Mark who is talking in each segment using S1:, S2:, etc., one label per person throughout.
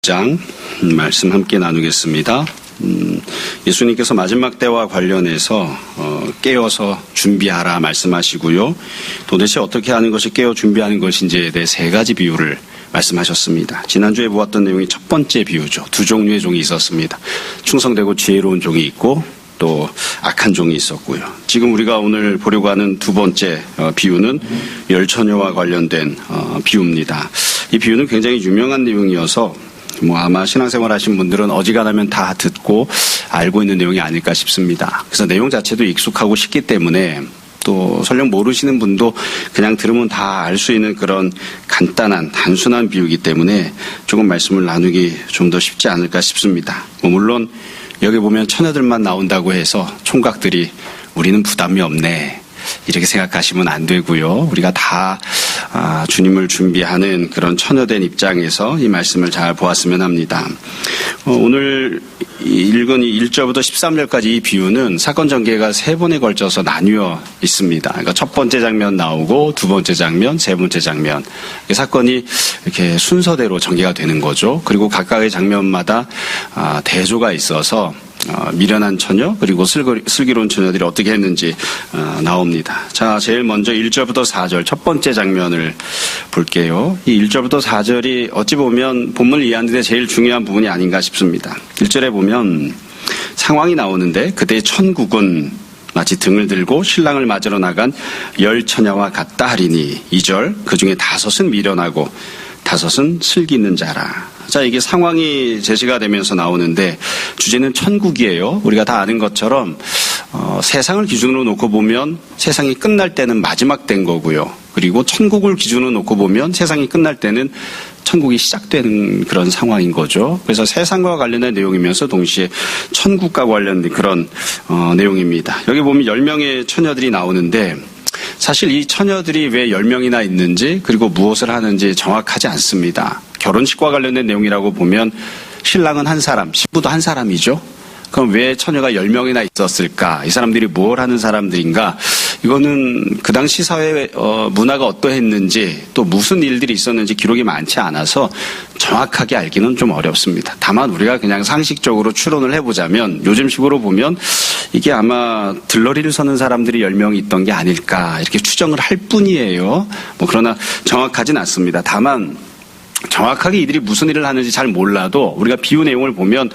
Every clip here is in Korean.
S1: 6장 말씀 함께 나누겠습니다. 예수님께서 마지막 때와 관련해서 깨어서 준비하라 말씀하시고요. 도대체 어떻게 하는 것이 깨어 준비하는 것인지에 대해 세 가지 비유를 말씀하셨습니다. 지난주에 보았던 내용이 첫 번째 비유죠. 두 종류의 종이 있었습니다. 충성되고 지혜로운 종이 있고 또 악한 종이 있었고요. 지금 우리가 오늘 보려고 하는 두 번째 비유는 열처녀와 관련된 비유입니다. 이 비유는 굉장히 유명한 내용이어서 아마 신앙생활 하신 분들은 어지간하면 다 듣고 알고 있는 내용이 아닐까 싶습니다. 그래서 내용 자체도 익숙하고 쉽기 때문에 또 설령 모르시는 분도 그냥 들으면 다 알 수 있는 그런 간단한 단순한 비유이기 때문에 조금 말씀을 나누기 좀 더 쉽지 않을까 싶습니다. 물론 여기 보면 처녀들만 나온다고 해서 총각들이 우리는 부담이 없네 이렇게 생각하시면 안 되고요. 우리가 다 주님을 준비하는 그런 처녀된 입장에서 이 말씀을 잘 보았으면 합니다. 오늘 읽은 이 1절부터 13절까지 이 비유는 사건 전개가 세 번에 걸쳐서 나뉘어 있습니다. 그러니까 첫 번째 장면 나오고 두 번째 장면, 세 번째 장면. 사건이 이렇게 순서대로 전개가 되는 거죠. 그리고 각각의 장면마다 대조가 있어서 미련한 처녀 그리고 슬기로운 처녀들이 어떻게 했는지 나옵니다. 자, 제일 먼저 1절부터 4절 첫 번째 장면을 볼게요. 이 1절부터 4절이 어찌 보면 본문을 이해하는 데 제일 중요한 부분이 아닌가 싶습니다. 1절에 보면 상황이 나오는데 그때의 천국은 마치 등을 들고 신랑을 맞으러 나간 열 처녀와 같다 하리니 2절 그 중에 5은 미련하고 5은 슬기 있는 자라. 자, 이게 상황이 제시가 되면서 나오는데 주제는 천국이에요. 우리가 다 아는 것처럼 세상을 기준으로 놓고 보면 세상이 끝날 때는 마지막 된 거고요. 그리고 천국을 기준으로 놓고 보면 세상이 끝날 때는 천국이 시작되는 그런 상황인 거죠. 그래서 세상과 관련된 내용이면서 동시에 천국과 관련된 그런 내용입니다. 여기 보면 10명의 처녀들이 나오는데 사실 이 처녀들이 왜 10명이나 있는지 그리고 무엇을 하는지 정확하지 않습니다. 결혼식과 관련된 내용이라고 보면 신랑은 한 사람, 신부도 한 사람이죠. 그럼 왜 처녀가 10명이나 있었을까? 이 사람들이 뭘 하는 사람들인가? 이거는 그 당시 사회 문화가 어떠했는지 또 무슨 일들이 있었는지 기록이 많지 않아서 정확하게 알기는 좀 어렵습니다. 다만 우리가 그냥 상식적으로 추론을 해보자면 요즘식으로 보면 이게 아마 들러리를 서는 사람들이 10명이 있던 게 아닐까 이렇게 추정을 할 뿐이에요. 그러나 정확하진 않습니다. 다만 정확하게 이들이 무슨 일을 하는지 잘 몰라도 우리가 비유 내용을 보면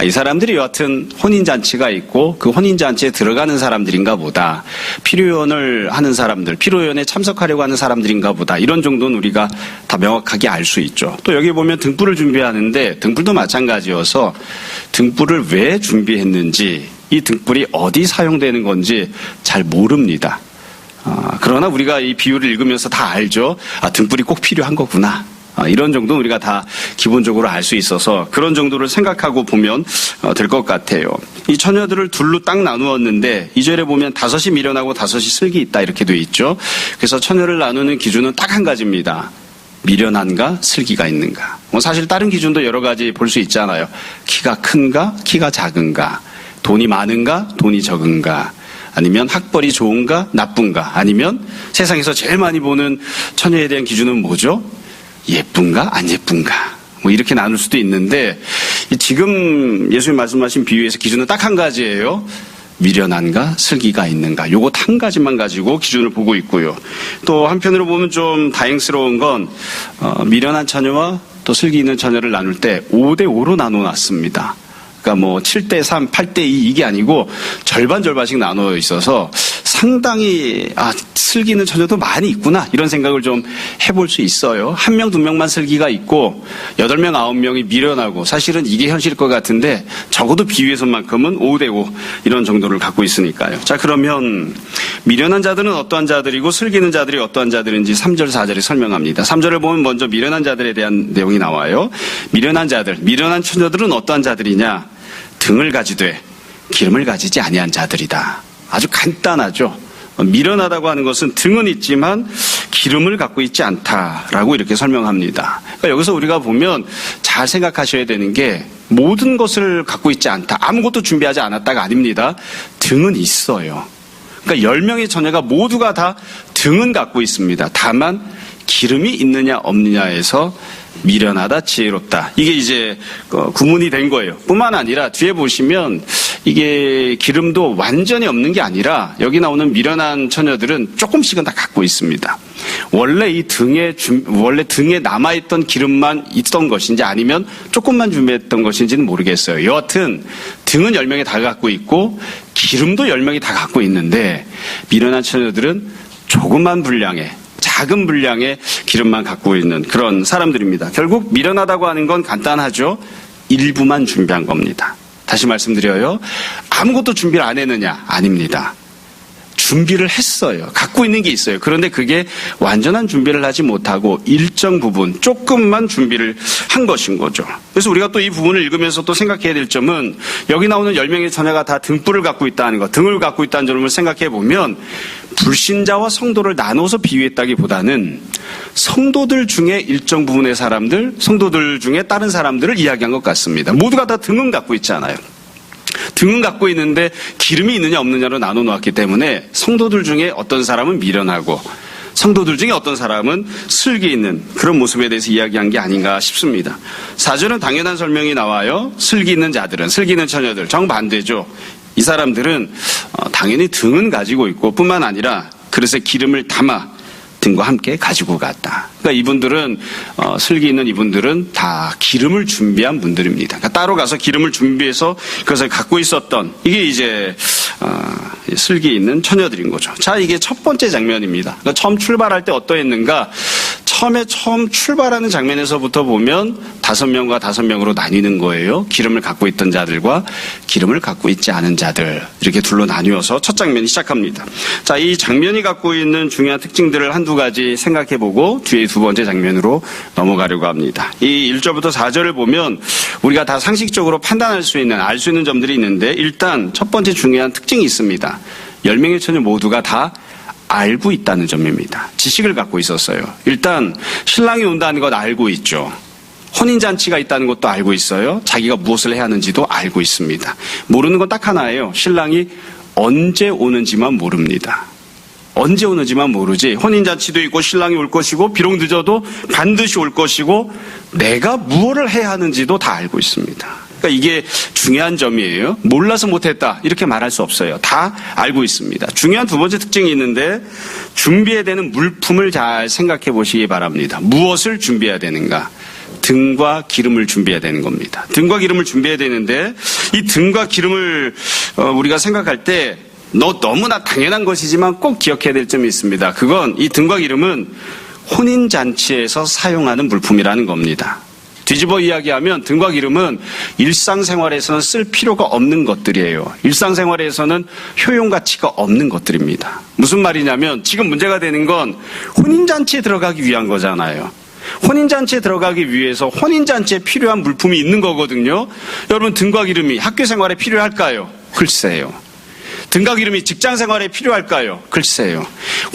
S1: 이 사람들이 여하튼 혼인잔치가 있고 그 혼인잔치에 들어가는 사람들인가 보다. 피로연을 하는 사람들, 피로연에 참석하려고 하는 사람들인가 보다. 이런 정도는 우리가 다 명확하게 알 수 있죠. 또 여기 보면 등불을 준비하는데 등불도 마찬가지여서 등불을 왜 준비했는지 이 등불이 어디 사용되는 건지 잘 모릅니다. 그러나 우리가 이 비유를 읽으면서 다 알죠. 등불이 꼭 필요한 거구나. 이런 정도는 우리가 다 기본적으로 알 수 있어서 그런 정도를 생각하고 보면 될 것 같아요. 이 처녀들을 둘로 딱 나누었는데 2절에 보면 5이 미련하고 5이 슬기 있다 이렇게 돼 있죠. 그래서 처녀를 나누는 기준은 딱 한 가지입니다. 미련한가 슬기가 있는가. 사실 다른 기준도 여러 가지 볼 수 있잖아요. 키가 큰가 키가 작은가, 돈이 많은가 돈이 적은가, 아니면 학벌이 좋은가 나쁜가, 아니면 세상에서 제일 많이 보는 처녀에 대한 기준은 뭐죠? 예쁜가 안 예쁜가 이렇게 나눌 수도 있는데 지금 예수님 말씀하신 비유에서 기준은 딱 한 가지예요. 미련한가 슬기가 있는가 요것 한 가지만 가지고 기준을 보고 있고요. 또 한편으로 보면 좀 다행스러운 건 미련한 처녀와 또 슬기 있는 처녀를 나눌 때 5대5로 나눠놨습니다. 그러니까 7대3, 8대2 이게 아니고 절반씩 나눠 있어서 상당히 슬기 있는 처녀도 많이 있구나 이런 생각을 좀 해볼 수 있어요. 1명, 2명만 슬기가 있고 8명, 9명이 미련하고 사실은 이게 현실일 것 같은데 적어도 비유에서만큼은 5대5 이런 정도를 갖고 있으니까요. 자, 그러면 미련한 자들은 어떠한 자들이고 슬기 있는 자들이 어떠한 자들인지 3절, 4절에 설명합니다. 3절을 보면 먼저 미련한 자들에 대한 내용이 나와요. 미련한 자들, 미련한 처녀들은 어떠한 자들이냐? 등을 가지되 기름을 가지지 아니한 자들이다. 아주 간단하죠. 미련하다고 하는 것은 등은 있지만 기름을 갖고 있지 않다라고 이렇게 설명합니다. 그러니까 여기서 우리가 보면 잘 생각하셔야 되는 게 모든 것을 갖고 있지 않다. 아무것도 준비하지 않았다가 아닙니다. 등은 있어요. 그러니까 10명의 처녀가 모두가 다 등은 갖고 있습니다. 다만 기름이 있느냐 없느냐에서 미련하다 지혜롭다. 이게 이제 구문이 된 거예요. 뿐만 아니라 뒤에 보시면 이게 기름도 완전히 없는 게 아니라 여기 나오는 미련한 처녀들은 조금씩은 다 갖고 있습니다. 원래 등에 남아있던 기름만 있던 것인지 아니면 조금만 준비했던 것인지는 모르겠어요. 여하튼 등은 10명이 다 갖고 있고 기름도 10명이 다 갖고 있는데 미련한 처녀들은 조그만 분량의 작은 분량의 기름만 갖고 있는 그런 사람들입니다. 결국 미련하다고 하는 건 간단하죠. 일부만 준비한 겁니다. 다시 말씀드려요. 아무것도 준비를 안 했느냐? 아닙니다. 준비를 했어요. 갖고 있는 게 있어요. 그런데 그게 완전한 준비를 하지 못하고 일정 부분 조금만 준비를 한 것인 거죠. 그래서 우리가 또 이 부분을 읽으면서 또 생각해야 될 점은 여기 나오는 10명의 처녀가 다 등불을 갖고 있다는 것, 등을 갖고 있다는 점을 생각해 보면 불신자와 성도를 나눠서 비유했다기보다는 성도들 중에 일정 부분의 사람들, 성도들 중에 다른 사람들을 이야기한 것 같습니다. 모두가 다 등은 갖고 있잖아요. 등은 갖고 있는데 기름이 있느냐 없느냐로 나눠 놓았기 때문에 성도들 중에 어떤 사람은 미련하고 성도들 중에 어떤 사람은 슬기 있는 그런 모습에 대해서 이야기한 게 아닌가 싶습니다. 4절은 당연한 설명이 나와요. 슬기 있는 자들은, 슬기 있는 처녀들, 정반대죠. 이 사람들은 당연히 등은 가지고 있고 뿐만 아니라 그릇에 기름을 담아 등과 함께 가지고 갔다. 그러니까 이분들은 슬기 있는 이분들은 다 기름을 준비한 분들입니다. 그러니까 따로 가서 기름을 준비해서 그것을 갖고 있었던 이게 이제 슬기 있는 처녀들인 거죠. 자, 이게 첫 번째 장면입니다. 그러니까 처음 출발할 때 어떠했는가? 처음 출발하는 장면에서부터 보면 5명과 5명으로 나뉘는 거예요. 기름을 갖고 있던 자들과 기름을 갖고 있지 않은 자들 이렇게 둘로 나뉘어서 첫 장면이 시작합니다. 자, 이 장면이 갖고 있는 중요한 특징들을 한두 가지 생각해보고 뒤에 두 번째 장면으로 넘어가려고 합니다. 이 1절부터 4절을 보면 우리가 다 상식적으로 판단할 수 있는 알 수 있는 점들이 있는데 일단 첫 번째 중요한 특징이 있습니다. 10명의 처녀 모두가 다 알고 있다는 점입니다. 지식을 갖고 있었어요. 일단 신랑이 온다는 것 알고 있죠. 혼인잔치가 있다는 것도 알고 있어요. 자기가 무엇을 해야 하는지도 알고 있습니다. 모르는 건 딱 하나예요. 신랑이 언제 오는지만 모릅니다. 언제 오는지만 모르지 혼인잔치도 있고 신랑이 올 것이고 비록 늦어도 반드시 올 것이고 내가 무엇을 해야 하는지도 다 알고 있습니다. 그러니까 이게 중요한 점이에요. 몰라서 못했다 이렇게 말할 수 없어요. 다 알고 있습니다. 중요한 두 번째 특징이 있는데 준비해야 되는 물품을 잘 생각해 보시기 바랍니다. 무엇을 준비해야 되는가? 등과 기름을 준비해야 되는 겁니다. 등과 기름을 준비해야 되는데 이 등과 기름을 우리가 생각할 때 너무나 당연한 것이지만 꼭 기억해야 될 점이 있습니다. 그건 이 등과 기름은 혼인잔치에서 사용하는 물품이라는 겁니다. 뒤집어 이야기하면 등과 기름은 일상생활에서는 쓸 필요가 없는 것들이에요. 일상생활에서는 효용가치가 없는 것들입니다. 무슨 말이냐면 지금 문제가 되는 건 혼인잔치에 들어가기 위한 거잖아요. 혼인잔치에 들어가기 위해서 혼인잔치에 필요한 물품이 있는 거거든요. 여러분 등과 기름이 학교생활에 필요할까요? 글쎄요. 등과 기름이 직장생활에 필요할까요? 글쎄요.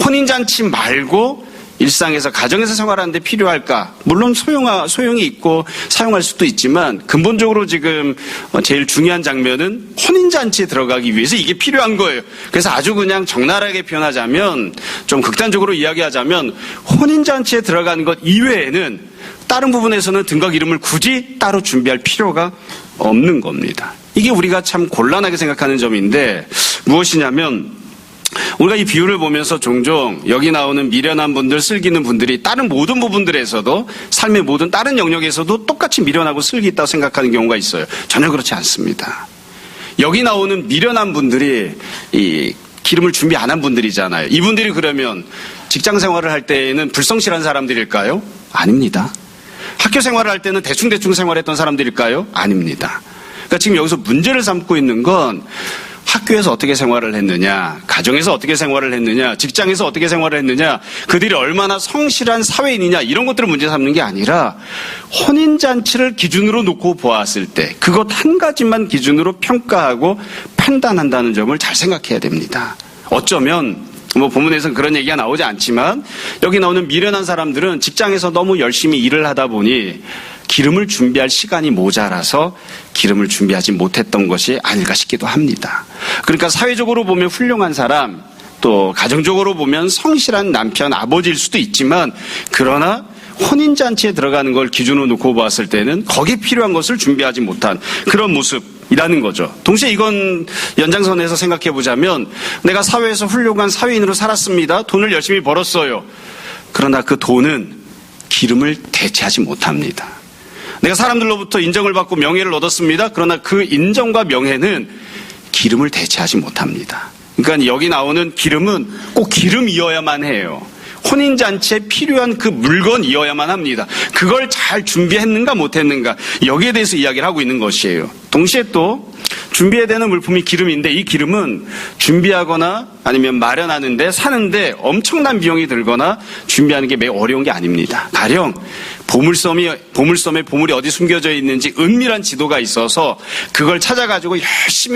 S1: 혼인잔치 말고 일상에서 가정에서 생활하는데 필요할까? 물론 소용이 있고 사용할 수도 있지만 근본적으로 지금 제일 중요한 장면은 혼인잔치에 들어가기 위해서 이게 필요한 거예요. 그래서 아주 그냥 적나라하게 표현하자면 좀 극단적으로 이야기하자면 혼인잔치에 들어가는 것 이외에는 다른 부분에서는 등과 기름을 굳이 따로 준비할 필요가 없는 겁니다. 이게 우리가 참 곤란하게 생각하는 점인데 무엇이냐면 우리가 이 비유를 보면서 종종 여기 나오는 미련한 분들, 슬기 있는 분들이 다른 모든 부분들에서도 삶의 모든 다른 영역에서도 똑같이 미련하고 슬기 있다고 생각하는 경우가 있어요. 전혀 그렇지 않습니다. 여기 나오는 미련한 분들이 이 기름을 준비 안 한 분들이잖아요. 이분들이 그러면 직장 생활을 할 때에는 불성실한 사람들일까요? 아닙니다. 학교 생활을 할 때는 대충 생활했던 사람들일까요? 아닙니다. 그러니까 지금 여기서 문제를 삼고 있는 건 학교에서 어떻게 생활을 했느냐, 가정에서 어떻게 생활을 했느냐, 직장에서 어떻게 생활을 했느냐, 그들이 얼마나 성실한 사회인이냐 이런 것들을 문제 삼는 게 아니라 혼인잔치를 기준으로 놓고 보았을 때 그것 한 가지만 기준으로 평가하고 판단한다는 점을 잘 생각해야 됩니다. 어쩌면 본문에서는 그런 얘기가 나오지 않지만 여기 나오는 미련한 사람들은 직장에서 너무 열심히 일을 하다 보니 기름을 준비할 시간이 모자라서 기름을 준비하지 못했던 것이 아닐까 싶기도 합니다. 그러니까 사회적으로 보면 훌륭한 사람, 또 가정적으로 보면 성실한 남편, 아버지일 수도 있지만 그러나 혼인잔치에 들어가는 걸 기준으로 놓고 보았을 때는 거기에 필요한 것을 준비하지 못한 그런 모습이라는 거죠. 동시에 이건 연장선에서 생각해 보자면 내가 사회에서 훌륭한 사회인으로 살았습니다. 돈을 열심히 벌었어요. 그러나 그 돈은 기름을 대체하지 못합니다. 내가 사람들로부터 인정을 받고 명예를 얻었습니다. 그러나 그 인정과 명예는 기름을 대체하지 못합니다. 그러니까 여기 나오는 기름은 꼭 기름이어야만 해요. 혼인잔치에 필요한 그 물건이어야만 합니다. 그걸 잘 준비했는가 못했는가 여기에 대해서 이야기를 하고 있는 것이에요. 동시에 또 준비해야 되는 물품이 기름인데 이 기름은 준비하거나 아니면 마련하는데 사는데 엄청난 비용이 들거나 준비하는 게 매우 어려운 게 아닙니다. 가령 보물섬에 보물이 어디 숨겨져 있는지 은밀한 지도가 있어서 그걸 찾아가지고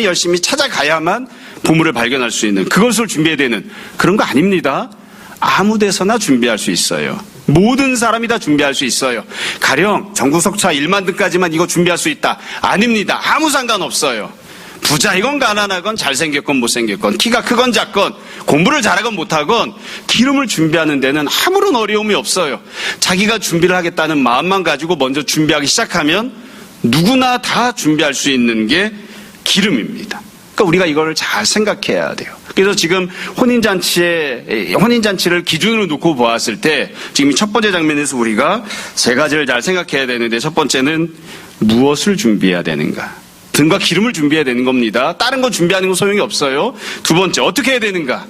S1: 열심히 찾아가야만 보물을 발견할 수 있는 그것을 준비해야 되는 그런 거 아닙니다. 아무 데서나 준비할 수 있어요. 모든 사람이 다 준비할 수 있어요. 가령 전국석차 1만 등까지만 이거 준비할 수 있다. 아닙니다. 아무 상관없어요. 부자이건 가난하건 잘생겼건 못생겼건 키가 크건 작건 공부를 잘하건 못하건 기름을 준비하는 데는 아무런 어려움이 없어요. 자기가 준비를 하겠다는 마음만 가지고 먼저 준비하기 시작하면 누구나 다 준비할 수 있는 게 기름입니다. 그러니까 우리가 이걸 잘 생각해야 돼요. 그래서 지금 혼인잔치를 기준으로 놓고 보았을 때 지금 첫 번째 장면에서 우리가 세 가지를 잘 생각해야 되는데 첫 번째는 무엇을 준비해야 되는가? 등과 기름을 준비해야 되는 겁니다. 다른 거 준비하는 건 소용이 없어요. 두 번째, 어떻게 해야 되는가?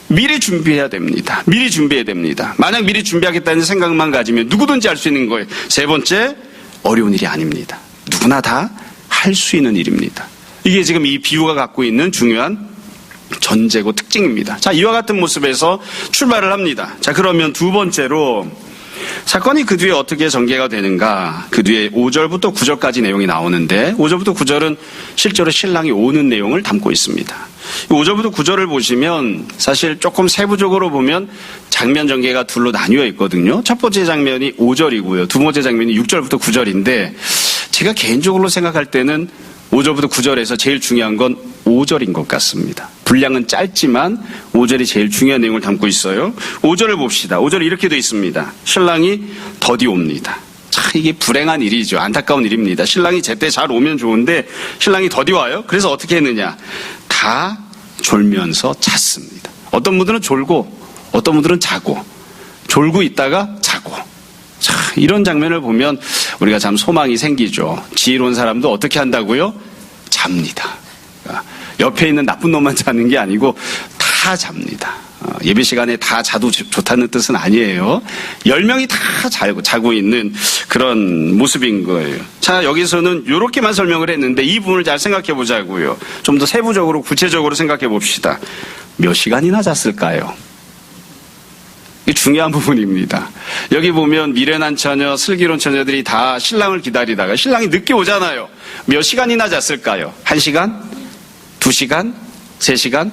S1: 미리 준비해야 됩니다. 미리 준비해야 됩니다. 만약 미리 준비하겠다는 생각만 가지면 누구든지 할 수 있는 거예요. 세 번째, 어려운 일이 아닙니다. 누구나 다 할 수 있는 일입니다. 이게 지금 이 비유가 갖고 있는 중요한 전제고 특징입니다. 자, 이와 같은 모습에서 출발을 합니다. 자, 그러면 두 번째로 사건이 그 뒤에 어떻게 전개가 되는가? 그 뒤에 5절부터 9절까지 내용이 나오는데 5절부터 9절은 실제로 신랑이 오는 내용을 담고 있습니다. 5절부터 9절을 보시면 사실 조금 세부적으로 보면 장면 전개가 둘로 나뉘어 있거든요. 첫 번째 장면이 5절이고요. 두 번째 장면이 6절부터 9절인데 제가 개인적으로 생각할 때는 5절부터 9절에서 제일 중요한 건 5절인 것 같습니다. 분량은 짧지만 5절이 제일 중요한 내용을 담고 있어요. 5절을 봅시다. 5절이 이렇게 되어 있습니다. 신랑이 더디 옵니다. 참 이게 불행한 일이죠. 안타까운 일입니다. 신랑이 제때 잘 오면 좋은데 신랑이 더디 와요. 그래서 어떻게 했느냐. 다 졸면서 잤습니다. 어떤 분들은 졸고 어떤 분들은 자고 졸고 있다가 자고 자, 이런 장면을 보면 우리가 참 소망이 생기죠. 지혜로운 사람도 어떻게 한다고요? 잡니다. 옆에 있는 나쁜 놈만 자는 게 아니고 다 잡니다. 예배 시간에 다 자도 좋다는 뜻은 아니에요. 10명이 다 자고 있는 그런 모습인 거예요. 자, 여기서는 이렇게만 설명을 했는데 이 부분을 잘 생각해 보자고요. 좀 더 세부적으로 구체적으로 생각해 봅시다. 몇 시간이나 잤을까요? 이게 중요한 부분입니다. 여기 보면 미련한 처녀, 슬기로운 처녀들이 다 신랑을 기다리다가 신랑이 늦게 오잖아요. 몇 시간이나 잤을까요? 1시간? 2시간? 3시간?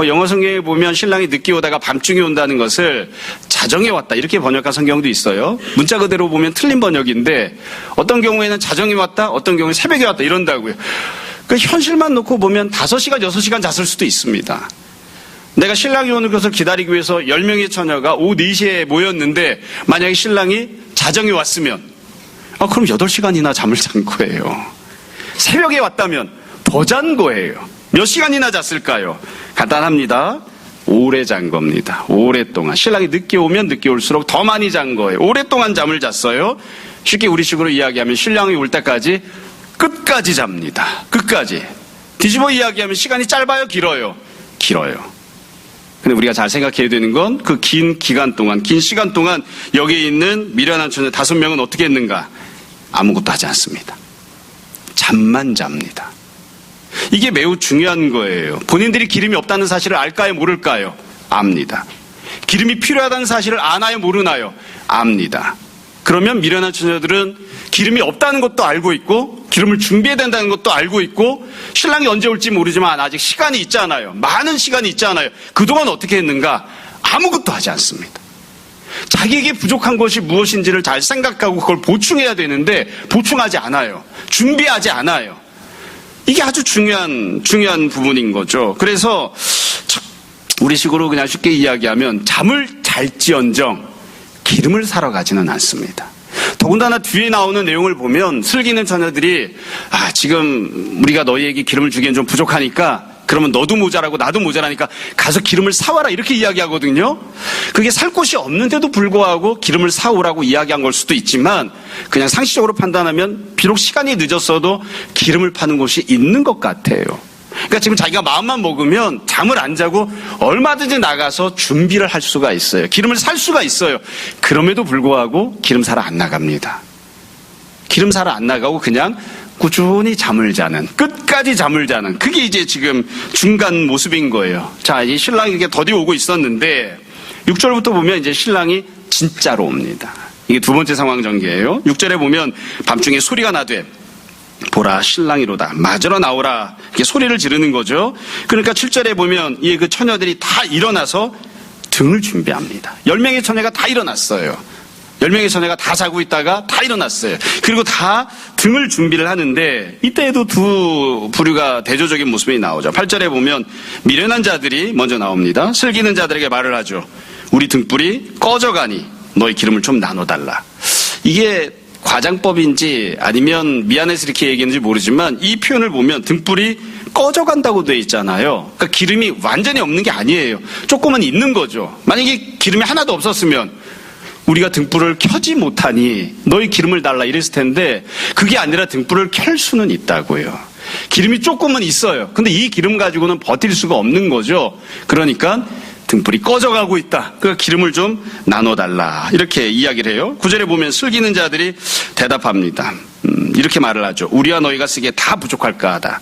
S1: 영어 성경에 보면 신랑이 늦게 오다가 밤중에 온다는 것을 자정에 왔다 이렇게 번역한 성경도 있어요. 문자 그대로 보면 틀린 번역인데 어떤 경우에는 자정에 왔다, 어떤 경우에는 새벽에 왔다 이런다고요. 그 현실만 놓고 보면 5시간, 6시간 잤을 수도 있습니다. 내가 신랑이 오는 것을 기다리기 위해서 10명의 처녀가 오후 4시에 모였는데 만약에 신랑이 자정에 왔으면 그럼 8시간이나 잠을 잔 거예요. 새벽에 왔다면 더 잔 거예요. 몇 시간이나 잤을까요? 간단합니다. 오래 잔 겁니다. 오랫동안. 신랑이 늦게 오면 늦게 올수록 더 많이 잔 거예요. 오랫동안 잠을 잤어요. 쉽게 우리식으로 이야기하면 신랑이 올 때까지 끝까지 잡니다. 끝까지. 뒤집어 이야기하면 시간이 짧아요? 길어요? 길어요. 근데 우리가 잘 생각해야 되는 건 그 긴 기간 동안, 긴 시간 동안 여기 있는 미련한 처녀 5명은 어떻게 했는가? 아무것도 하지 않습니다. 잠만 잡니다. 이게 매우 중요한 거예요. 본인들이 기름이 없다는 사실을 알까요? 모를까요? 압니다. 기름이 필요하다는 사실을 아나요? 모르나요? 압니다. 그러면 미련한 처녀들은 기름이 없다는 것도 알고 있고 기름을 준비해야 된다는 것도 알고 있고 신랑이 언제 올지 모르지만 아직 시간이 있잖아요. 많은 시간이 있잖아요. 그동안 어떻게 했는가? 아무것도 하지 않습니다. 자기에게 부족한 것이 무엇인지를 잘 생각하고 그걸 보충해야 되는데 보충하지 않아요. 준비하지 않아요. 이게 아주 중요한 부분인 거죠. 그래서 우리 식으로 그냥 쉽게 이야기하면 잠을 잘지언정 기름을 사러 가지는 않습니다. 더군다나 뒤에 나오는 내용을 보면 슬기는 처녀들이 지금 우리가 너희에게 기름을 주기엔 좀 부족하니까 그러면 너도 모자라고 나도 모자라니까 가서 기름을 사와라 이렇게 이야기하거든요. 그게 살 곳이 없는데도 불구하고 기름을 사오라고 이야기한 걸 수도 있지만 그냥 상식적으로 판단하면 비록 시간이 늦었어도 기름을 파는 곳이 있는 것 같아요. 그러니까 지금 자기가 마음만 먹으면 잠을 안 자고 얼마든지 나가서 준비를 할 수가 있어요. 기름을 살 수가 있어요. 그럼에도 불구하고 기름 사러 안 나갑니다. 기름 사러 안 나가고 그냥 꾸준히 잠을 자는, 끝까지 잠을 자는, 그게 이제 지금 중간 모습인 거예요. 자, 이 신랑이 이렇게 더디 오고 있었는데 6절부터 보면 이제 신랑이 진짜로 옵니다. 이게 두 번째 상황 전개예요. 6절에 보면 밤중에 소리가 나되 보라 신랑이로다 맞으러 나오라 이렇게 소리를 지르는 거죠. 그러니까 7절에 보면 이 그 처녀들이 다 일어나서 등을 준비합니다. 10명의 처녀가 다 일어났어요. 10명의 처녀가 다 자고 있다가 다 일어났어요. 그리고 다 등을 준비를 하는데 이때에도 두 부류가 대조적인 모습이 나오죠. 8절에 보면 미련한 자들이 먼저 나옵니다. 슬기는 자들에게 말을 하죠. 우리 등불이 꺼져가니 너희 기름을 좀 나눠달라. 이게 과장법인지 아니면 미안해서 이렇게 얘기했는지 모르지만 이 표현을 보면 등불이 꺼져간다고 돼 있잖아요. 그러니까 기름이 완전히 없는 게 아니에요. 조금은 있는 거죠. 만약에 기름이 하나도 없었으면 우리가 등불을 켜지 못하니 너희 기름을 달라 이랬을 텐데 그게 아니라 등불을 켤 수는 있다고요. 기름이 조금은 있어요. 근데 이 기름 가지고는 버틸 수가 없는 거죠. 그러니까 등불이 꺼져가고 있다. 그러니까 기름을 좀 나눠달라. 이렇게 이야기를 해요. 9절에 보면 슬기는 자들이 대답합니다. 이렇게 말을 하죠. 우리와 너희가 쓰기에 다 부족할까 하다.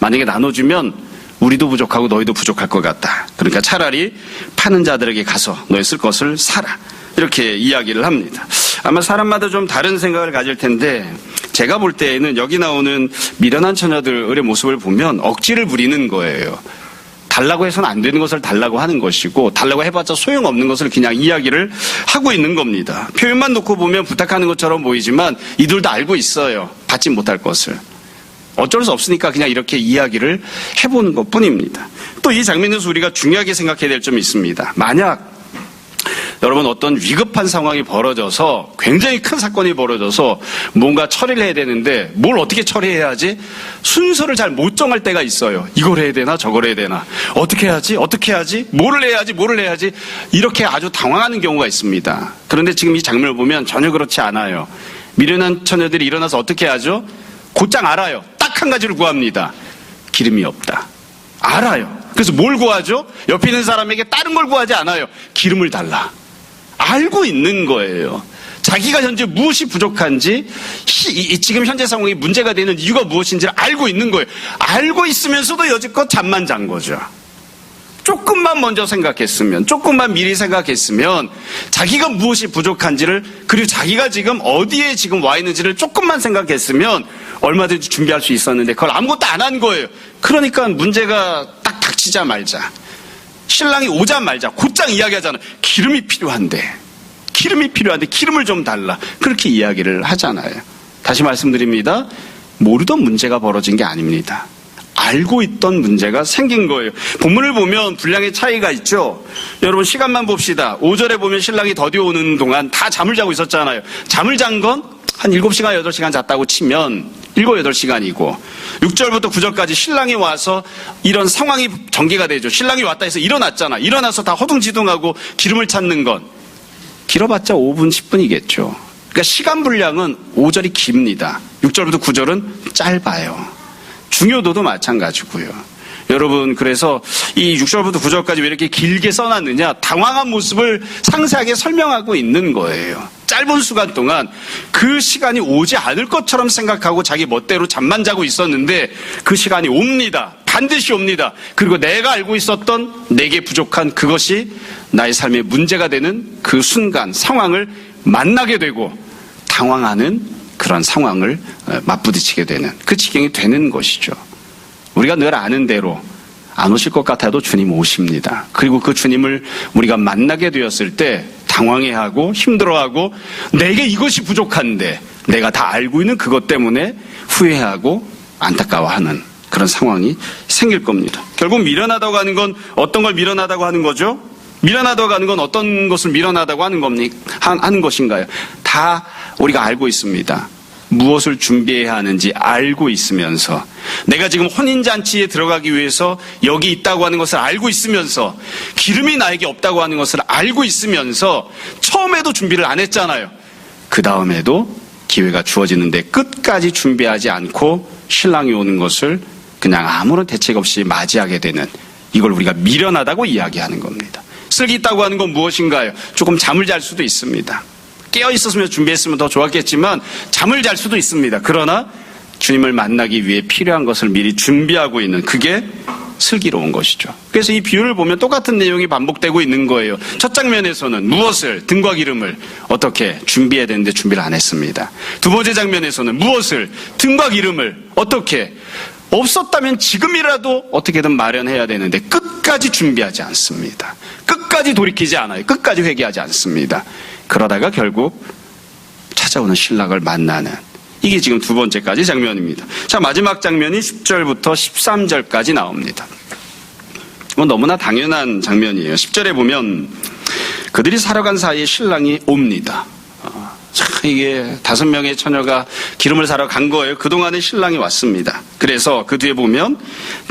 S1: 만약에 나눠주면 우리도 부족하고 너희도 부족할 것 같다. 그러니까 차라리 파는 자들에게 가서 너희 쓸 것을 사라. 이렇게 이야기를 합니다. 아마 사람마다 좀 다른 생각을 가질 텐데 제가 볼 때에는 여기 나오는 미련한 처녀들의 모습을 보면 억지를 부리는 거예요. 달라고 해서는 안 되는 것을 달라고 하는 것이고 달라고 해봤자 소용없는 것을 그냥 이야기를 하고 있는 겁니다. 표현만 놓고 보면 부탁하는 것처럼 보이지만 이들도 알고 있어요. 받지 못할 것을. 어쩔 수 없으니까 그냥 이렇게 이야기를 해보는 것뿐입니다. 또 이 장면에서 우리가 중요하게 생각해야 될 점이 있습니다. 만약 여러분 어떤 위급한 상황이 벌어져서 굉장히 큰 사건이 벌어져서 뭔가 처리를 해야 되는데 뭘 어떻게 처리해야 하지? 순서를 잘 못 정할 때가 있어요. 이걸 해야 되나 저걸 해야 되나 어떻게 해야지 어떻게 해야지 뭐를 해야지 이렇게 아주 당황하는 경우가 있습니다. 그런데 지금 이 장면을 보면 전혀 그렇지 않아요. 미련한 처녀들이 일어나서 어떻게 하죠? 곧장 알아요. 딱 한 가지를 구합니다. 기름이 없다. 알아요. 그래서 뭘 구하죠? 옆에 있는 사람에게 다른 걸 구하지 않아요. 기름을 달라. 알고 있는 거예요. 자기가 현재 무엇이 부족한지 지금 현재 상황이 문제가 되는 이유가 무엇인지를 알고 있는 거예요. 알고 있으면서도 여지껏 잠만 잔 거죠. 조금만 먼저 생각했으면 조금만 미리 생각했으면 자기가 무엇이 부족한지를 그리고 자기가 지금 어디에 지금 와 있는지를 조금만 생각했으면 얼마든지 준비할 수 있었는데 그걸 아무것도 안 한 거예요. 그러니까 문제가 딱 닥치자마자 신랑이 오자마자 곧장 이야기하잖아. 기름이 필요한데 기름을 좀 달라. 그렇게 이야기를 하잖아요. 다시 말씀드립니다. 모르던 문제가 벌어진 게 아닙니다. 알고 있던 문제가 생긴 거예요. 본문을 보면 분량의 차이가 있죠. 여러분 시간만 봅시다. 5절에 보면 신랑이 더디 오는 동안 다 잠을 자고 있었잖아요. 잠을 잔 건 한 7시간 8시간 잤다고 치면 7, 8시간이고 6절부터 9절까지 신랑이 와서 이런 상황이 전개가 되죠. 신랑이 왔다 해서 일어났잖아. 일어나서 다 허둥지둥하고 기름을 찾는 건 길어봤자 5분 10분이겠죠. 그러니까 시간 분량은 5절이 깁니다. 6절부터 9절은 짧아요. 중요도도 마찬가지고요. 여러분 그래서 이 6절부터 9절까지 왜 이렇게 길게 써놨느냐? 당황한 모습을 상세하게 설명하고 있는 거예요. 짧은 시간 동안 그 시간이 오지 않을 것처럼 생각하고 자기 멋대로 잠만 자고 있었는데 그 시간이 옵니다. 반드시 옵니다. 그리고 내가 알고 있었던 내게 부족한 그것이 나의 삶의 문제가 되는 그 순간 상황을 만나게 되고 당황하는 그런 상황을 맞부딪히게 되는 그 지경이 되는 것이죠. 우리가 늘 아는 대로 안 오실 것 같아도 주님 오십니다. 그리고 그 주님을 우리가 만나게 되었을 때 당황해하고 힘들어하고 내게 이것이 부족한데 내가 다 알고 있는 그것 때문에 후회하고 안타까워하는 그런 상황이 생길 겁니다. 결국 미련하다고 하는 건 어떤 걸 미련하다고 하는 거죠? 미련하다고 하는 건 어떤 것을 미련하다고 하는 겁니까? 하는 것인가요? 다 우리가 알고 있습니다. 무엇을 준비해야 하는지 알고 있으면서, 내가 지금 혼인잔치에 들어가기 위해서 여기 있다고 하는 것을 알고 있으면서, 기름이 나에게 없다고 하는 것을 알고 있으면서 처음에도 준비를 안 했잖아요. 그 다음에도 기회가 주어지는데 끝까지 준비하지 않고 신랑이 오는 것을 그냥 아무런 대책 없이 맞이하게 되는, 이걸 우리가 미련하다고 이야기하는 겁니다. 쓸기 있다고 하는 건 무엇인가요? 조금 잠을 잘 수도 있습니다. 깨어 있었으면 준비했으면 더 좋았겠지만 잠을 잘 수도 있습니다. 그러나 주님을 만나기 위해 필요한 것을 미리 준비하고 있는, 그게 슬기로운 것이죠. 그래서 이 비유를 보면 똑같은 내용이 반복되고 있는 거예요. 첫 장면에서는 무엇을, 등과 기름을 어떻게 준비해야 되는데 준비를 안 했습니다. 두 번째 장면에서는 무엇을, 등과 기름을 어떻게, 없었다면 지금이라도 어떻게든 마련해야 되는데 끝까지 준비하지 않습니다. 끝까지 돌이키지 않아요. 끝까지 회개하지 않습니다. 그러다가 결국 찾아오는 신랑을 만나는, 이게 지금 두 번째까지 장면입니다. 자, 마지막 장면이 10절부터 13절까지 나옵니다. 너무나 당연한 장면이에요. 10절에 보면 그들이 사러 간 사이에 신랑이 옵니다. 이게 5명의 처녀가 기름을 사러 간 거예요. 그동안에 신랑이 왔습니다. 그래서 그 뒤에 보면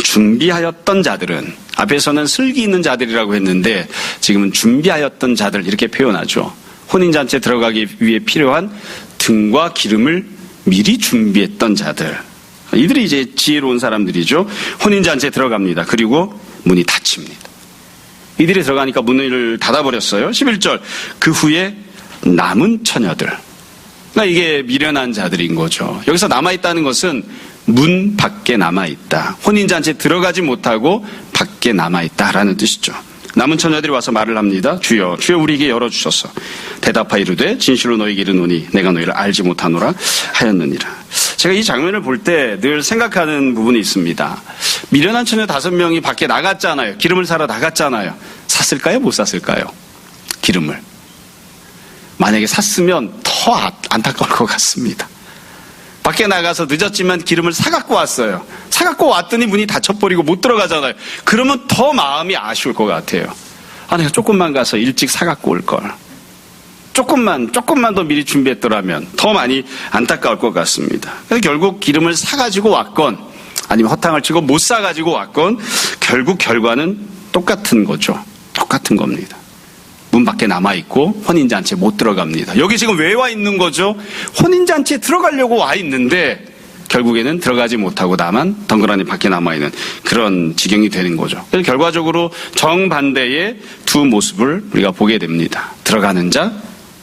S1: 준비하였던 자들은, 앞에서는 슬기 있는 자들이라고 했는데 지금은 준비하였던 자들 이렇게 표현하죠. 혼인잔치에 들어가기 위해 필요한 등과 기름을 미리 준비했던 자들. 이들이 이제 지혜로운 사람들이죠. 혼인잔치에 들어갑니다. 그리고 문이 닫힙니다. 이들이 들어가니까 문을 닫아버렸어요. 11절. 그 후에 남은 처녀들. 그러니까 이게 미련한 자들인 거죠. 여기서 남아있다는 것은 문 밖에 남아있다. 혼인잔치에 들어가지 못하고 밖에 남아있다라는 뜻이죠. 남은 처녀들이 와서 말을 합니다. 주여, 주여 우리에게 열어주소서. 대답하여 이르되 진실로 너희에게 이르노니 내가 너희를 알지 못하노라 하였느니라. 제가 이 장면을 볼 때 늘 생각하는 부분이 있습니다. 미련한 처녀 5명이 밖에 나갔잖아요. 기름을 사러 나갔잖아요. 샀을까요? 못 샀을까요? 기름을. 만약에 샀으면 더 안타까울 것 같습니다. 밖에 나가서 늦었지만 기름을 사갖고 왔어요. 사갖고 왔더니 문이 닫혀버리고 못 들어가잖아요. 그러면 더 마음이 아쉬울 것 같아요. 내가 조금만 가서 일찍 사갖고 올걸. 조금만 더 미리 준비했더라면 더 많이 안타까울 것 같습니다. 그래서 결국 기름을 사가지고 왔건 아니면 허탕을 치고 못 사가지고 왔건 결국 결과는 똑같은 거죠. 똑같은 겁니다. 문 밖에 남아있고 혼인잔치에 못 들어갑니다. 여기 지금 왜 와 있는 거죠? 혼인잔치에 들어가려고 와 있는데 결국에는 들어가지 못하고 다만 덩그러니 밖에 남아있는 그런 지경이 되는 거죠. 그래서 결과적으로 정반대의 두 모습을 우리가 보게 됩니다. 들어가는 자,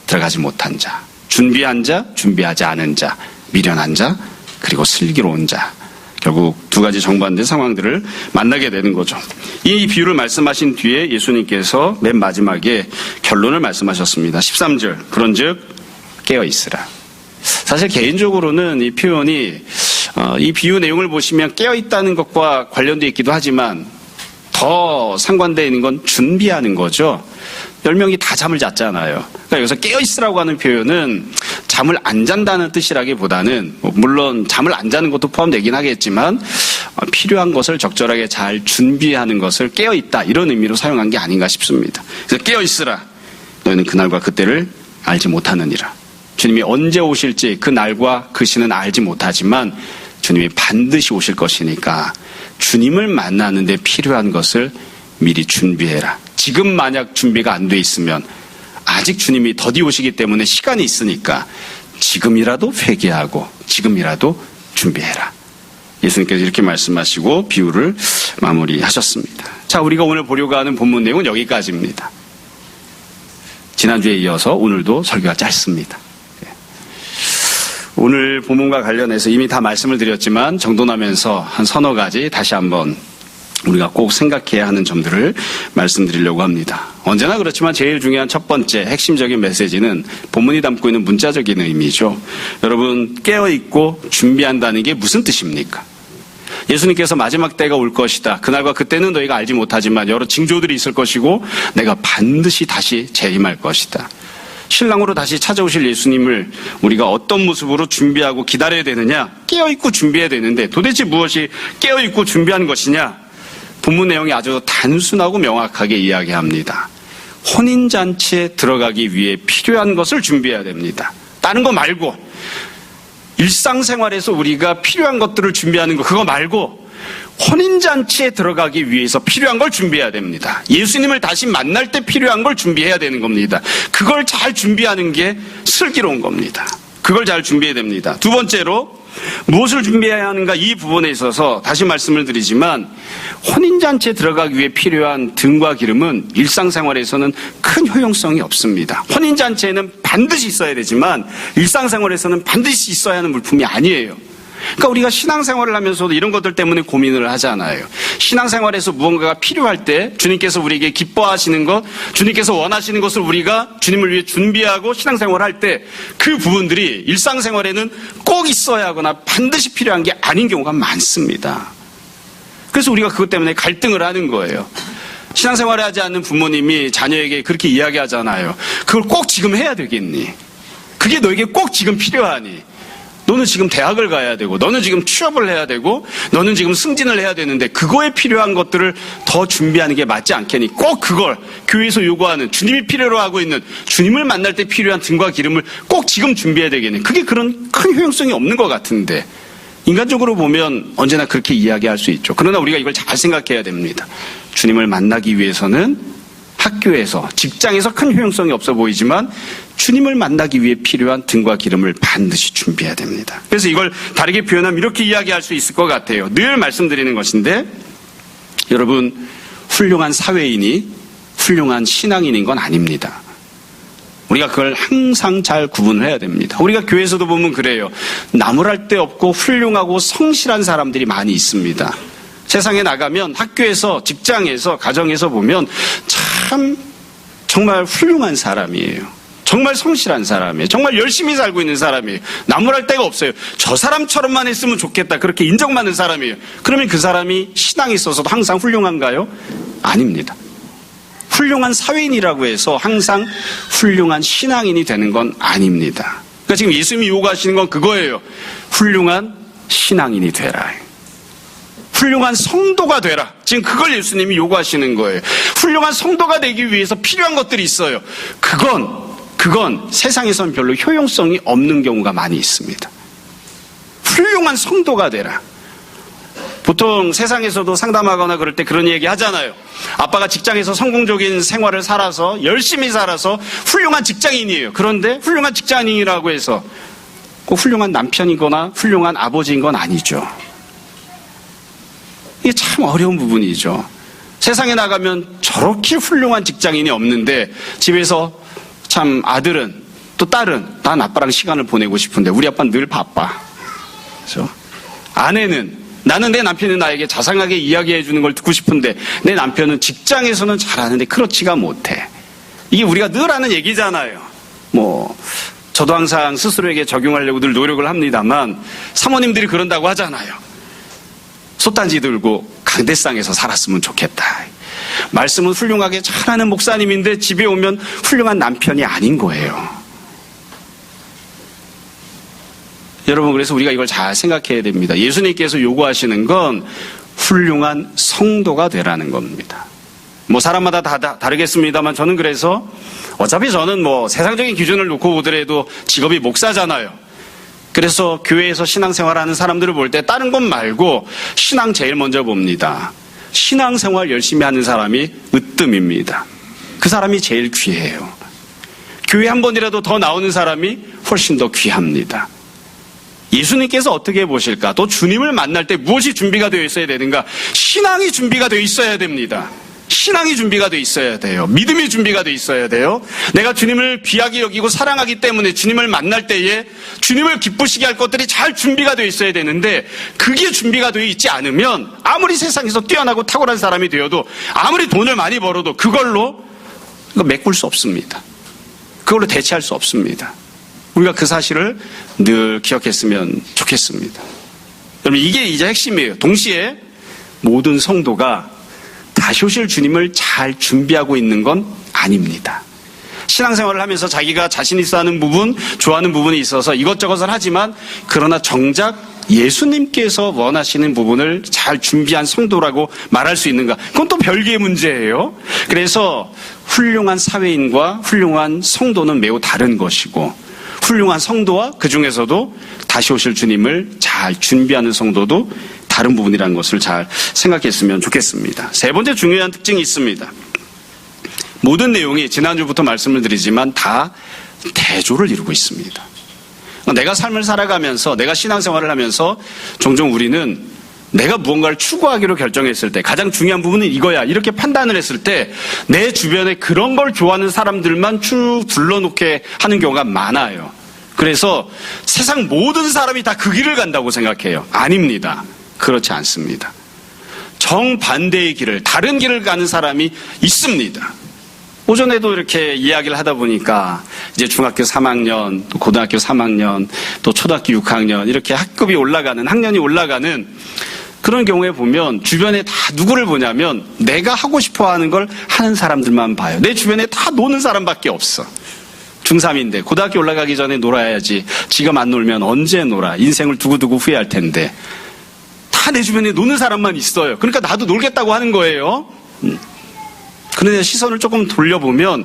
S1: 들어가지 못한 자, 준비한 자, 준비하지 않은 자, 미련한 자, 그리고 슬기로운 자. 결국 두 가지 정반대 상황들을 만나게 되는 거죠. 이 비유를 말씀하신 뒤에 예수님께서 맨 마지막에 결론을 말씀하셨습니다. 13절, 그런즉 깨어있으라. 사실 개인적으로는 이 표현이 이 비유 내용을 보시면 깨어있다는 것과 관련되어 있기도 하지만 더 상관되어 있는 건 준비하는 거죠. 10명이 다 잠을 잤잖아요. 그러니까 여기서 깨어있으라고 하는 표현은 잠을 안 잔다는 뜻이라기보다는 물론 잠을 안 자는 것도 포함되긴 하겠지만 필요한 것을 적절하게 잘 준비하는 것을 깨어있다 이런 의미로 사용한 게 아닌가 싶습니다. 그래서 깨어있으라. 너희는 그날과 그때를 알지 못하느니라. 주님이 언제 오실지 그 날과 그 시는 알지 못하지만 주님이 반드시 오실 것이니까 주님을 만나는 데 필요한 것을 미리 준비해라. 지금 만약 준비가 안 돼 있으면 아직 주님이 더디 오시기 때문에 시간이 있으니까 지금이라도 회개하고 지금이라도 준비해라. 예수님께서 이렇게 말씀하시고 비유를 마무리하셨습니다. 자, 우리가 오늘 보려고 하는 본문 내용은 여기까지입니다. 지난주에 이어서 오늘도 설교가 짧습니다. 오늘 본문과 관련해서 이미 다 말씀을 드렸지만 정돈하면서 한 서너 가지 다시 한번 우리가 꼭 생각해야 하는 점들을 말씀드리려고 합니다. 언제나 그렇지만 제일 중요한 첫 번째 핵심적인 메시지는 본문이 담고 있는 문자적인 의미죠. 여러분, 깨어있고 준비한다는 게 무슨 뜻입니까? 예수님께서 마지막 때가 올 것이다. 그날과 그때는 너희가 알지 못하지만 여러 징조들이 있을 것이고 내가 반드시 다시 재림할 것이다. 신랑으로 다시 찾아오실 예수님을 우리가 어떤 모습으로 준비하고 기다려야 되느냐? 깨어있고 준비해야 되는데 도대체 무엇이 깨어있고 준비하는 것이냐? 본문 내용이 아주 단순하고 명확하게 이야기합니다. 혼인잔치에 들어가기 위해 필요한 것을 준비해야 됩니다. 다른 거 말고, 일상생활에서 우리가 필요한 것들을 준비하는 거, 그거 말고 혼인잔치에 들어가기 위해서 필요한 걸 준비해야 됩니다. 예수님을 다시 만날 때 필요한 걸 준비해야 되는 겁니다. 그걸 잘 준비하는 게 슬기로운 겁니다. 그걸 잘 준비해야 됩니다. 두 번째로 무엇을 준비해야 하는가, 이 부분에 있어서 다시 말씀을 드리지만 혼인잔치에 들어가기 위해 필요한 등과 기름은 일상생활에서는 큰 효용성이 없습니다. 혼인잔치에는 반드시 있어야 되지만 일상생활에서는 반드시 있어야 하는 물품이 아니에요. 그러니까 우리가 신앙생활을 하면서도 이런 것들 때문에 고민을 하잖아요. 신앙생활에서 무언가가 필요할 때 주님께서 우리에게 기뻐하시는 것, 주님께서 원하시는 것을 우리가 주님을 위해 준비하고 신앙생활을 할 때 그 부분들이 일상생활에는 꼭 있어야 하거나 반드시 필요한 게 아닌 경우가 많습니다. 그래서 우리가 그것 때문에 갈등을 하는 거예요. 신앙생활을 하지 않는 부모님이 자녀에게 그렇게 이야기하잖아요. 그걸 꼭 지금 해야 되겠니? 그게 너에게 꼭 지금 필요하니? 너는 지금 대학을 가야 되고, 너는 지금 취업을 해야 되고, 너는 지금 승진을 해야 되는데 그거에 필요한 것들을 더 준비하는 게 맞지 않겠니? 꼭 그걸 교회에서 요구하는, 주님이 필요로 하고 있는, 주님을 만날 때 필요한 등과 기름을 꼭 지금 준비해야 되겠니? 그게 그런 큰 효용성이 없는 것 같은데, 인간적으로 보면 언제나 그렇게 이야기할 수 있죠. 그러나 우리가 이걸 잘 생각해야 됩니다. 주님을 만나기 위해서는 학교에서, 직장에서 큰 효용성이 없어 보이지만 주님을 만나기 위해 필요한 등과 기름을 반드시 준비해야 됩니다. 그래서 이걸 다르게 표현하면 이렇게 이야기할 수 있을 것 같아요. 늘 말씀드리는 것인데, 여러분, 훌륭한 사회인이 훌륭한 신앙인인 건 아닙니다. 우리가 그걸 항상 잘 구분을 해야 됩니다. 우리가 교회에서도 보면 그래요. 나무랄 데 없고 훌륭하고 성실한 사람들이 많이 있습니다. 세상에 나가면 학교에서, 직장에서, 가정에서 보면 참 정말 훌륭한 사람이에요. 정말 성실한 사람이에요. 정말 열심히 살고 있는 사람이에요. 나무랄 데가 없어요. 저 사람처럼만 했으면 좋겠다, 그렇게 인정받는 사람이에요. 그러면 그 사람이 신앙이 있어서도 항상 훌륭한가요? 아닙니다. 훌륭한 사회인이라고 해서 항상 훌륭한 신앙인이 되는 건 아닙니다. 그러니까 지금 예수님이 요구하시는 건 그거예요. 훌륭한 신앙인이 되라. 훌륭한 성도가 되라. 지금 그걸 예수님이 요구하시는 거예요. 훌륭한 성도가 되기 위해서 필요한 것들이 있어요. 그건 세상에선 별로 효용성이 없는 경우가 많이 있습니다. 훌륭한 성도가 되라. 보통 세상에서도 상담하거나 그럴 때 그런 얘기 하잖아요. 아빠가 직장에서 성공적인 생활을 살아서, 열심히 살아서 훌륭한 직장인이에요. 그런데 훌륭한 직장인이라고 해서 꼭 훌륭한 남편이거나 훌륭한 아버지인 건 아니죠. 이게 참 어려운 부분이죠. 세상에 나가면 저렇게 훌륭한 직장인이 없는데 집에서 참 아들은, 또 딸은 난 아빠랑 시간을 보내고 싶은데 우리 아빠는 늘 바빠. 그렇죠? 아내는, 나는 내 남편이 나에게 자상하게 이야기해 주는 걸 듣고 싶은데 내 남편은 직장에서는 잘하는데 그렇지가 못해. 이게 우리가 늘 하는 얘기잖아요. 저도 항상 스스로에게 적용하려고 늘 노력을 합니다만 사모님들이 그런다고 하잖아요. 솥단지 들고 강대상에서 살았으면 좋겠다. 말씀은 훌륭하게 잘하는 목사님인데 집에 오면 훌륭한 남편이 아닌 거예요. 여러분, 그래서 우리가 이걸 잘 생각해야 됩니다. 예수님께서 요구하시는 건 훌륭한 성도가 되라는 겁니다. 사람마다 다 다르겠습니다만 저는 그래서 어차피 저는 세상적인 기준을 놓고 보더라도 직업이 목사잖아요. 그래서 교회에서 신앙생활하는 사람들을 볼 때 다른 것 말고 신앙 제일 먼저 봅니다. 신앙생활 열심히 하는 사람이 으뜸입니다. 그 사람이 제일 귀해요. 교회 한 번이라도 더 나오는 사람이 훨씬 더 귀합니다. 예수님께서 어떻게 보실까? 또 주님을 만날 때 무엇이 준비가 되어 있어야 되는가? 신앙이 준비가 되어 있어야 됩니다. 신앙이 준비가 되어 있어야 돼요. 믿음이 준비가 되어 있어야 돼요. 내가 주님을 귀하게 여기고 사랑하기 때문에 주님을 만날 때에 주님을 기쁘시게 할 것들이 잘 준비가 되어 있어야 되는데 그게 준비가 되어 있지 않으면 아무리 세상에서 뛰어나고 탁월한 사람이 되어도 아무리 돈을 많이 벌어도 그걸로 메꿀 수 없습니다. 그걸로 대체할 수 없습니다. 우리가 그 사실을 늘 기억했으면 좋겠습니다. 여러분, 이게 이제 핵심이에요. 동시에 모든 성도가 다시 오실 주님을 잘 준비하고 있는 건 아닙니다. 신앙생활을 하면서 자기가 자신 있어 하는 부분, 좋아하는 부분이 있어서 이것저것을 하지만 그러나 정작 예수님께서 원하시는 부분을 잘 준비한 성도라고 말할 수 있는가? 그건 또 별개의 문제예요. 그래서 훌륭한 사회인과 훌륭한 성도는 매우 다른 것이고, 훌륭한 성도와 그 중에서도 다시 오실 주님을 잘 준비하는 성도도 다른 부분이라는 것을 잘 생각했으면 좋겠습니다. 세 번째 중요한 특징이 있습니다. 모든 내용이 지난주부터 말씀을 드리지만 다 대조를 이루고 있습니다. 내가 삶을 살아가면서, 내가 신앙생활을 하면서 종종 우리는 내가 무언가를 추구하기로 결정했을 때 가장 중요한 부분은 이거야, 이렇게 판단을 했을 때 내 주변에 그런 걸 좋아하는 사람들만 쭉 둘러놓게 하는 경우가 많아요. 그래서 세상 모든 사람이 다 그 길을 간다고 생각해요. 아닙니다. 그렇지 않습니다. 정반대의 길을, 다른 길을 가는 사람이 있습니다. 오전에도 이렇게 이야기를 하다 보니까 이제 중학교 3학년, 또 고등학교 3학년, 또 초등학교 6학년 이렇게 학급이 올라가는, 학년이 올라가는 그런 경우에 보면 주변에 다 누구를 보냐면 내가 하고 싶어 하는 걸 하는 사람들만 봐요. 내 주변에 다 노는 사람밖에 없어. 중3인데 고등학교 올라가기 전에 놀아야지. 지금 안 놀면 언제 놀아. 인생을 두고두고 후회할 텐데. 다 내 주변에 노는 사람만 있어요. 그러니까 나도 놀겠다고 하는 거예요. 그런데 시선을 조금 돌려보면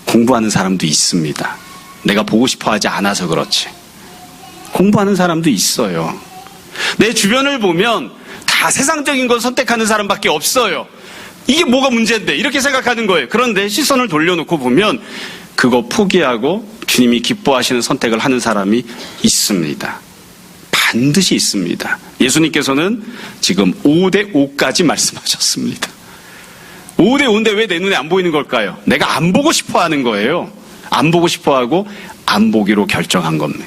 S1: 공부하는 사람도 있습니다. 내가 보고 싶어 하지 않아서 그렇지. 공부하는 사람도 있어요. 내 주변을 보면 다 세상적인 걸 선택하는 사람밖에 없어요. 이게 뭐가 문제인데 이렇게 생각하는 거예요. 그런데 시선을 돌려놓고 보면 그거 포기하고 주님이 기뻐하시는 선택을 하는 사람이 있습니다. 반드시 있습니다. 예수님께서는 지금 5대5까지 말씀하셨습니다. 5대5인데 왜 내 눈에 안 보이는 걸까요? 내가 안 보고 싶어 하는 거예요. 안 보고 싶어 하고 안 보기로 결정한 겁니다.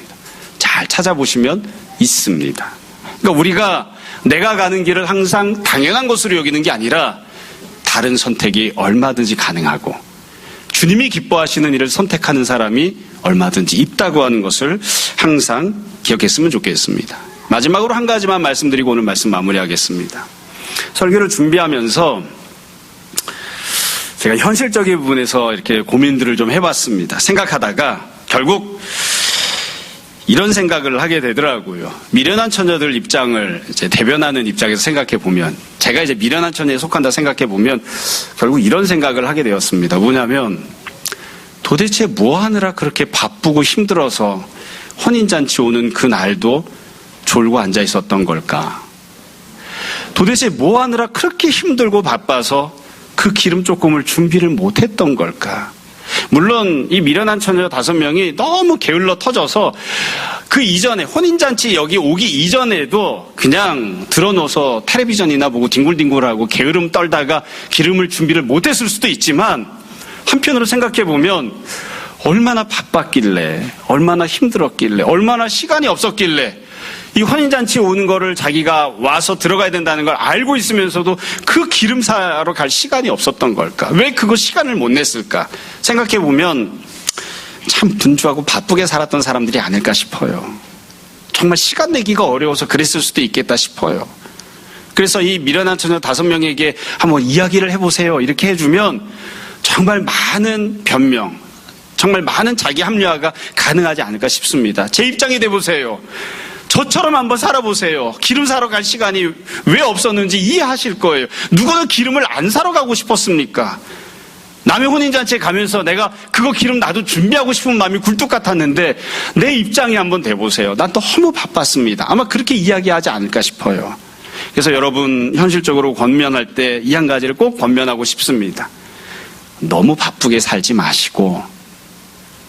S1: 잘 찾아보시면 있습니다. 그러니까 우리가 내가 가는 길을 항상 당연한 것으로 여기는 게 아니라 다른 선택이 얼마든지 가능하고 주님이 기뻐하시는 일을 선택하는 사람이 얼마든지 있다고 하는 것을 항상 기억했으면 좋겠습니다. 마지막으로 한 가지만 말씀드리고 오늘 말씀 마무리하겠습니다. 설교를 준비하면서 제가 현실적인 부분에서 이렇게 고민들을 좀 해봤습니다. 생각하다가 결국 이런 생각을 하게 되더라고요. 미련한 처녀들 입장을 이제 대변하는 입장에서 생각해 보면, 제가 이제 미련한 처녀에 속한다 생각해 보면 결국 이런 생각을 하게 되었습니다. 뭐냐면 도대체 뭐 하느라 그렇게 바쁘고 힘들어서 혼인잔치 오는 그 날도 졸고 앉아 있었던 걸까? 도대체 뭐 하느라 그렇게 힘들고 바빠서 그 기름 조금을 준비를 못했던 걸까? 물론 이 미련한 처녀 5명이 너무 게을러 터져서 그 이전에 혼인잔치 여기 오기 이전에도 그냥 들어놓아서 텔레비전이나 보고 뒹굴뒹굴하고 게으름 떨다가 기름을 준비를 못했을 수도 있지만, 한편으로 생각해 보면 얼마나 바빴길래, 얼마나 힘들었길래, 얼마나 시간이 없었길래 이 혼인잔치 오는 거를 자기가 와서 들어가야 된다는 걸 알고 있으면서도 그 기름 사러 갈 시간이 없었던 걸까? 왜 그거 시간을 못 냈을까? 생각해 보면 참 분주하고 바쁘게 살았던 사람들이 아닐까 싶어요. 정말 시간 내기가 어려워서 그랬을 수도 있겠다 싶어요. 그래서 이 미련한 처녀 5명에게 한번 이야기를 해보세요 이렇게 해주면 정말 많은 변명, 정말 많은 자기 합리화가 가능하지 않을까 싶습니다. 제 입장이 돼보세요. 저처럼 한번 살아보세요. 기름 사러 갈 시간이 왜 없었는지 이해하실 거예요. 누구는 기름을 안 사러 가고 싶었습니까? 남의 혼인잔치에 가면서 내가 그거 기름 나도 준비하고 싶은 마음이 굴뚝 같았는데 내 입장이 한번 돼보세요. 난 너무 바빴습니다. 아마 그렇게 이야기하지 않을까 싶어요. 그래서 여러분 현실적으로 권면할 때 이 한 가지를 꼭 권면하고 싶습니다. 너무 바쁘게 살지 마시고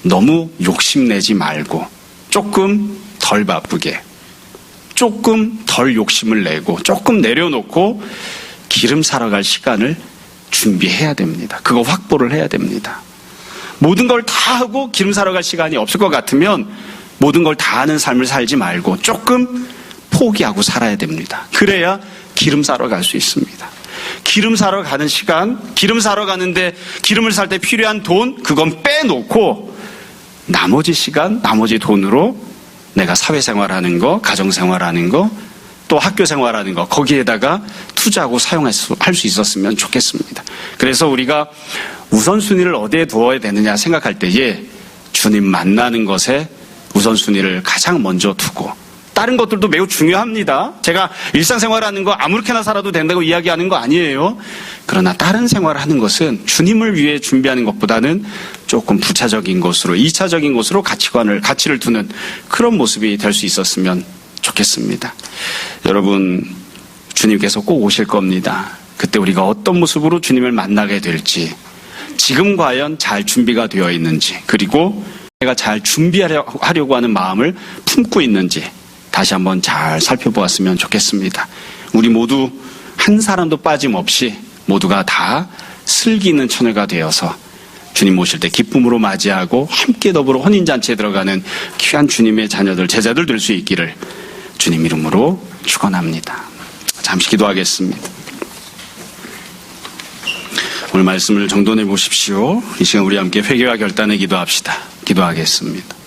S1: 너무 욕심내지 말고 조금 덜 바쁘게, 조금 덜 욕심을 내고 조금 내려놓고 기름 사러 갈 시간을 준비해야 됩니다. 그거 확보를 해야 됩니다. 모든 걸 다 하고 기름 사러 갈 시간이 없을 것 같으면 모든 걸 다 하는 삶을 살지 말고 조금 포기하고 살아야 됩니다. 그래야 기름 사러 갈 수 있습니다. 기름 사러 가는 시간, 기름 사러 가는데 기름을 살 때 필요한 돈, 그건 빼놓고 나머지 시간, 나머지 돈으로 내가 사회생활하는 거, 가정생활하는 거, 또 학교생활하는 거, 거기에다가 투자하고 사용할 수 있었으면 좋겠습니다. 그래서 우리가 우선순위를 어디에 두어야 되느냐 생각할 때에 주님 만나는 것에 우선순위를 가장 먼저 두고 다른 것들도 매우 중요합니다. 제가 일상생활하는 거 아무렇게나 살아도 된다고 이야기하는 거 아니에요. 그러나 다른 생활을 하는 것은 주님을 위해 준비하는 것보다는 조금 부차적인 것으로, 2차적인 것으로 가치를 두는 그런 모습이 될 수 있었으면 좋겠습니다. 여러분, 주님께서 꼭 오실 겁니다. 그때 우리가 어떤 모습으로 주님을 만나게 될지, 지금 과연 잘 준비가 되어 있는지, 그리고 내가 잘 준비하려고 하는 마음을 품고 있는지 다시 한번 잘 살펴보았으면 좋겠습니다. 우리 모두 한 사람도 빠짐없이 모두가 다 슬기 있는 처녀가 되어서 주님 오실 때 기쁨으로 맞이하고 함께 더불어 혼인잔치에 들어가는 귀한 주님의 자녀들, 제자들 될 수 있기를 주님 이름으로 축원합니다. 잠시 기도하겠습니다. 오늘 말씀을 정돈해 보십시오. 이 시간 우리 함께 회개와 결단에 기도합시다. 기도하겠습니다.